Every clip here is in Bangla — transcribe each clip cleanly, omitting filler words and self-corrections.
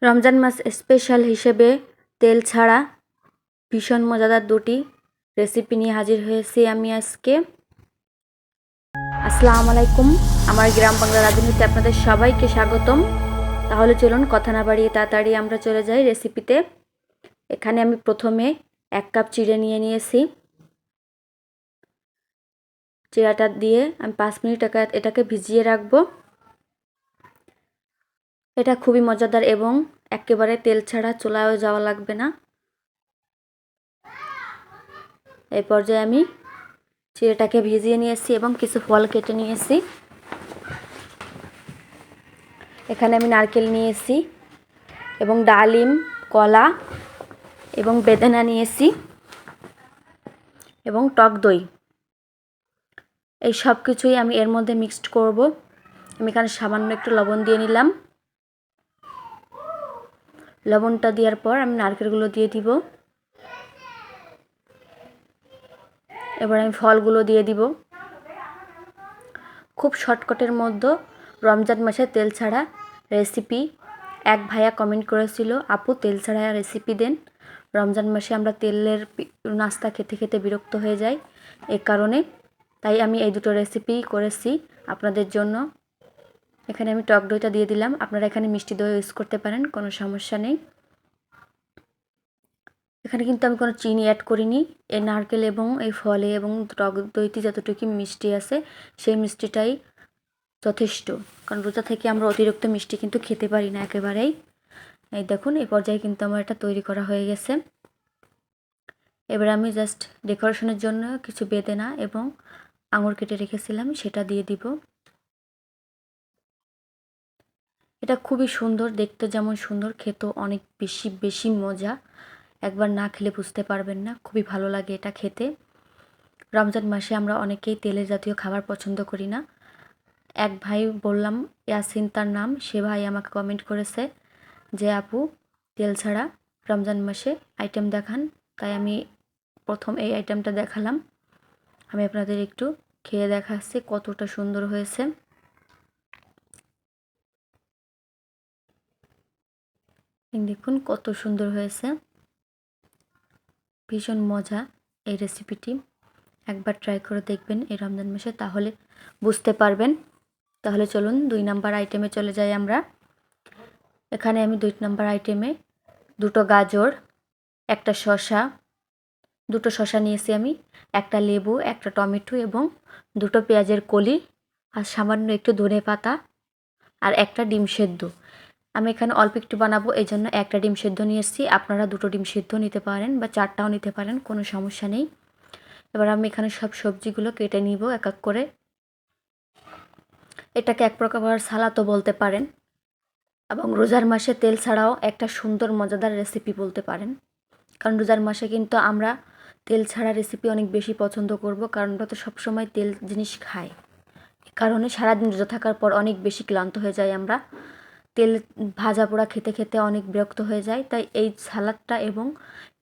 রমজান মাস স্পেশাল হিসেবে তেল ছাড়া ভীষণ মজাদার দুটি রেসিপি নিয়ে হাজির হয়েছি আমি আজকে। আসসালামু আলাইকুম। আমার গ্রাম বাংলা রাঁধুনিতে আপনাদের সবাইকে স্বাগতম। তাহলে চলুন কথা না বাড়িয়ে তাড়াতাড়ি আমরা চলে যাই রেসিপিতে। এখানে আমি প্রথমে 1 কাপ চিড়ে নিয়ে নিয়েছি। চিড়াটা দিয়ে আমি 5 মিনিট এটাকে ভিজিয়ে রাখবো। এটা খুবই মজাদার এবং একেবারে তেল ছাড়া চুলায়ও যাওয়া লাগবে না। এই পর্যায়ে আমি চিড়েটাকে ভিজিয়ে নিয়েছি এবং কিছু ফল কেটে নিয়েছি। এখানে আমি নারকেল নিয়েছি এবং ডালিম, কলা এবং বেদানা নিয়েছি এবং টক দই। এই সব কিছুই আমি এর মধ্যে মিক্সড করব। আমি এখানে সামান্য একটু লবণ দিয়ে নিলাম। লবণটা দেওয়ার পর আমি নারকেলগুলো দিয়ে দিব। এবার আমি ফলগুলো দিয়ে দিব। খুব শর্টকাটের মধ্যে রমজান মাসে তেল ছাড়া রেসিপি। এক ভাইয়া কমেন্ট করেছিল, আপু তেল ছাড়া রেসিপি দেন। রমজান মাসে আমরা তেলের নাস্তা খেতে খেতে বিরক্ত হয়ে যাই, এই কারণে তাই আমি এই দুটো রেসিপি করেছি আপনাদের জন্য। এখানে আমি টক দইটা দিয়ে দিলাম। আপনারা এখানে মিষ্টি দই ইউজ করতে পারেন, কোনো সমস্যা নেই। এখানে কিন্তু আমি কোনো চিনি অ্যাড করিনি। এই নারকেল এবং এই ফলে এবং টক দইতে যতটুকু মিষ্টি আছে সেই মিষ্টিটাই যথেষ্ট, কারণ রোজা থেকে আমরা অতিরিক্ত মিষ্টি কিন্তু খেতে পারি না একেবারেই। এই দেখুন, এই পর্যায়ে কিন্তু আমার এটা তৈরি করা হয়ে গেছে। এবার আমি জাস্ট ডেকোরেশনের জন্য কিছু বেদানা এবং আঙুর কেটে রেখেছিলাম সেটা দিয়ে দিব। এটা খুবই সুন্দর দেখতে, যেমন সুন্দর খেতেও অনেক বেশি বেশি মজা। একবার না খেলে বুঝতে পারবেন না, খুবই ভালো লাগে এটা খেতে। রমজান মাসে আমরা অনেকেই তেলের জাতীয় খাবার পছন্দ করি না। এক ভাই, বললাম ইয়াসিন তার নাম, সে ভাই আমাকে কমেন্ট করেছে যে আপু তেল ছাড়া রমজান মাসে আইটেম দেখান। তাই আমি প্রথম এই আইটেমটা দেখালাম। আমি আপনাদের একটু খেয়ে দেখাচ্ছি কতটা সুন্দর হয়েছে। দেখুন কত সুন্দর হয়েছে, ভীষণ মজা এই রেসিপিটি। একবার ট্রাই করে দেখবেন এই রমজান মাসে, তাহলে বুঝতে পারবেন। তাহলে চলুন 2 নাম্বার আইটেমে চলে যাই আমরা। এখানে আমি 2 নাম্বার আইটেমে 2টো গাজর, একটা শসা, 2টো শসা নিয়েছি আমি, একটা লেবু, একটা টমেটো এবং 2টো পেঁয়াজের কলি আর সামান্য একটু ধনেপাতা আর একটা ডিম সেদ্ধ। আমি এখানে অল্প একটু বানাবো, এই জন্য একটা ডিম সেদ্ধ নিয়ে এসেছি। আপনারা 2টো ডিম সেদ্ধ নিতে পারেন বা 4টাও নিতে পারেন, কোনো সমস্যা নেই। এবার আমি এখানে সব সবজিগুলো কেটে নিব এক এক করে। এটাকে এক প্রকার সালাদও বলতে পারেন এবং রোজার মাসে তেল ছাড়াও একটা সুন্দর মজাদার রেসিপি বলতে পারেন। কারণ রোজার মাসে কিন্তু আমরা তেল ছাড়া রেসিপি অনেক বেশি পছন্দ করব, কারণ আমরা তো সবসময় তেল জিনিস খাই। কারণে সারাদিন রোজা থাকার পর অনেক বেশি ক্লান্ত হয়ে যাই আমরা, তেল ভাজা পোড়া খেতে খেতে অনেক বিরক্ত হয়ে যায়। তাই এই সালাদটা এবং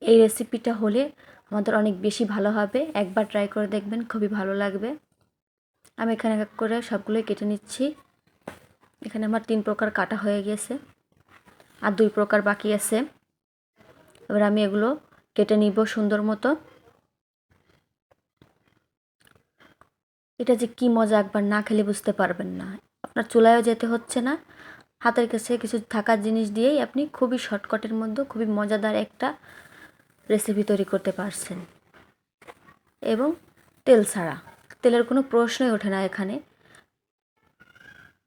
এই রেসিপিটা হলে আমাদের অনেক বেশি ভালো হবে। একবার ট্রাই করে দেখবেন, খুবই ভালো লাগবে। আমি এখানে এক করে সবগুলোই কেটে নিচ্ছি। এখানে আমার 3 প্রকার কাটা হয়ে গেছে আর 2 প্রকার বাকি আছে। এবার আমি এগুলো কেটে নিব সুন্দর মতো। এটা যে কি মজা, একবার না খেলে বুঝতে পারবেন না। আপনার চুলায়ও যেতে হচ্ছে না, হাতের কাছে কিছু থাকার জিনিস দিয়েই আপনি খুবই শর্টকাটের মধ্যে খুবই মজাদার একটা রেসিপি তৈরি করতে পারছেন এবং তেল ছাড়া। তেলের কোনো প্রশ্নই ওঠে না এখানে।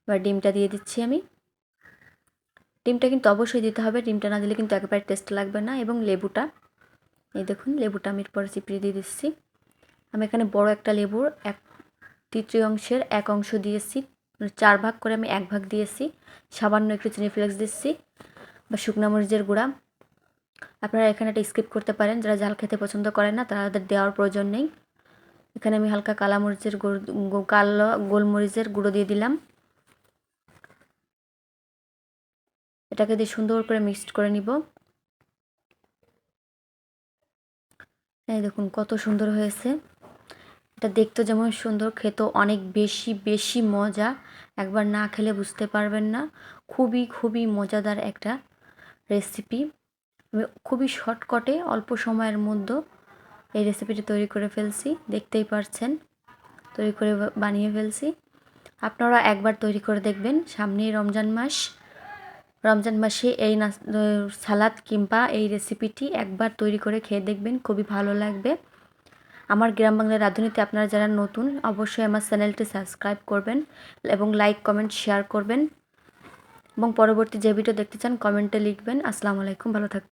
এবার ডিমটা দিয়ে দিচ্ছি আমি। ডিমটা কিন্তু অবশ্যই দিতে হবে, ডিমটা না দিলে কিন্তু একেবারে টেস্ট লাগবে না। এবং লেবুটা, এই দেখুন লেবুটা আমি এরপরে চিপিয়ে দিয়ে দিচ্ছি। আমি এখানে বড় একটা লেবুর 1/3 1 অংশ দিয়েছি, 4 ভাগ করে আমি 1 ভাগ দিয়েছি। সামান্য একটু চিনি ফ্লেক্স দিচ্ছি বা শুকনো মরিচের গুঁড়া। আপনারা এখানে এটা স্কিপ করতে পারেন, যারা ঝাল খেতে পছন্দ করেন না তাদের দেওয়ার প্রয়োজন নেই। এখানে আমি হালকা কালো গোলমরিচের গুঁড়ো দিয়ে দিলাম। এটাকে দিয়ে সুন্দর করে মিক্সড করে নিব। এই দেখুন কত সুন্দর হয়েছে। এটা দেখতে যেমন সুন্দর, খেতেও অনেক বেশি বেশি মজা। একবার না খেলে বুঝতে পারবেন না, খুবই খুবই মজাদার একটা রেসিপি। আমি খুবই শর্টকাটে অল্প সময়ের মধ্যে এই রেসিপিটি তৈরি করে ফেলছি, দেখতেই পারছেন তৈরি করে বানিয়ে ফেলছি। আপনারা একবার তৈরি করে দেখবেন। সামনেই রমজান মাস, রমজান মাসে এই সালাদ কিংবা এই রেসিপিটি একবার তৈরি করে খেয়ে দেখবেন, খুবই ভালো লাগবে। আমার গ্রাম বাংলার রাঁধুনিতে আপনারা যারা নতুন অবশ্যই আমার চ্যানেলটি সাবস্ক্রাইব করবেন এবং লাইক কমেন্ট শেয়ার করবেন এবং পরবর্তী যে ভিডিও দেখতে চান কমেন্টে লিখবেন। আসসালামু আলাইকুম, ভালো থাকবেন।